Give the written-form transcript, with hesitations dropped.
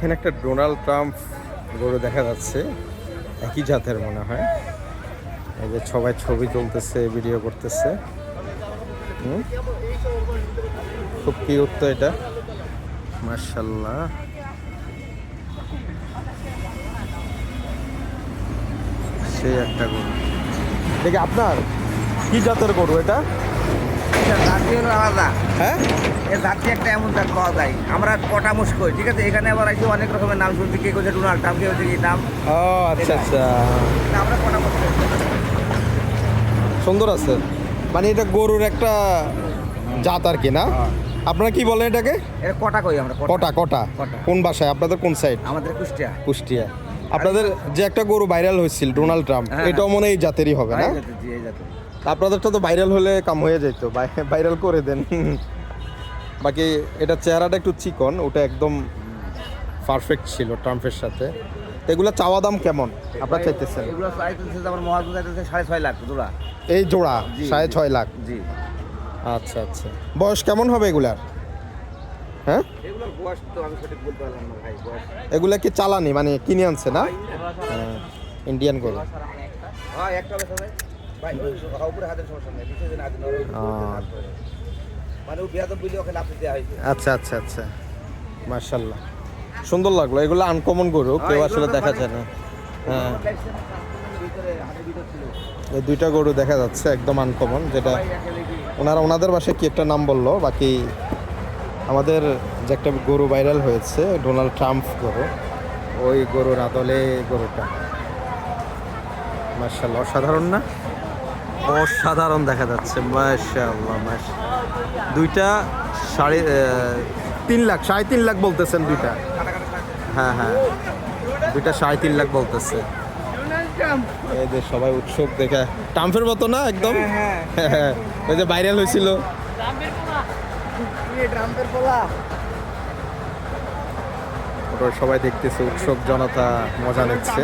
এখানে একটা Donald Trump গরু দেখা যাচ্ছে, একই জাতের মনে হয়। এই যে সবাই ছবি তুলতেছে, ভিডিও করতেছে। খুব কিউট তো এটা, মাশাআল্লাহ। সেই একটা গরু দেখি। আপনার কি জাতের গরু এটা? জাতি হলো আলাদা। হ্যাঁ, এর জাতি একটা এমন জাত পাওয়া যায়। আমরা কটা মুশকিল, ঠিক আছে। এখানে আবার এসে অনেক রকমের নাম শুনছি, কে কোথায় ডোনাল্ড ট্রাম্প, কে হচ্ছে কি নাম। ও আচ্ছা আচ্ছা, আমরা কটা মুশকিল। সুন্দর আছে। মানে এটা গরুর একটা জাত আর কি না? আপনারা কি বলেন এটাকে? এটা কটা কই আমরা, কটা কটা কটা। কোন বাসায় আপনাদের, কোন সাইড? আমাদের কুষ্টিয়া। কুষ্টিয়া। আপনাদের যে একটা গরু ভাইরাল হয়েছিল ডোনাল্ড ট্রাম্প, হ্যাঁ, এটাও মনে হয় এই জাতেরই হবে না? এই জাতের, জি, এই জাতের। আপনাদেরটা তো ভাইরাল হলে কাম হয়ে যেত, ভাইরাল করে দেন। বাকি এটা চেহারাটা একটু চিকন, ওটা একদম পারফেক্ট ছিল ট্রাম্পের সাথে। এগুলা চাওয়া দাম কেমন আপনারা চাইতেছেন? এগুলো চাইতেছে আমার মহাজন চাইতেছে 6.5 লাখ জোড়া। এই জোড়া জি, 6.5 লাখ? জি। আচ্ছা আচ্ছা, বয়স কেমন হবে এগুলার? হ্যাঁ, এগুলোর বয়স তো আমি সঠিক বলতে পারলাম না ভাই, বয়স। এগুলা কি চালানি, মানে কিনে আনছে না? ইন্ডিয়ান গরু। হ্যাঁ, একটা বেচা যায় ভাই। উপরে হাতের সমস্যা নেই, পিছনে যেন হাতে নরম। মানে ও বিয়াদব বলে ওকে লাফ দেওয়া হয়েছে। আচ্ছা আচ্ছা আচ্ছা, মাশাআল্লাহ, সুন্দর লাগলো। এগুলো আনকমন গরু, কেউ আসলে দেখা যায় না। হ্যাঁ, ভিতরে হাতের ভিতর ছিল এই দুইটা গরু দেখা যাচ্ছে একদম আনকমন, যেটা ওনাদের বাসায় কি একটা নাম বললো। বাকি আমাদের যে একটা গরু ভাইরাল হয়েছে ডোনাল্ড ট্রাম্প গরু, ওই গরুর আদলে গরুটা। মাশাআল্লাহ, অসাধারণ না? অসাধারণ দেখা যাচ্ছে, মাশাআল্লাহ মাশাআল্লাহ। দুইটা 3.5 লাখ, 3.5 লাখ বলতেছেন দুইটা? হ্যাঁ হ্যাঁ, দুইটা 3.5 লাখ বলতেছে। এই যে সবাই উৎসব দেখে, ট্রাম্পের মতো না একদম? হ্যাঁ, ওই যে ভাইরাল হয়েছিল ওটা, সবাই দেখতেছে, উৎসব জনতা মজা নিচ্ছে।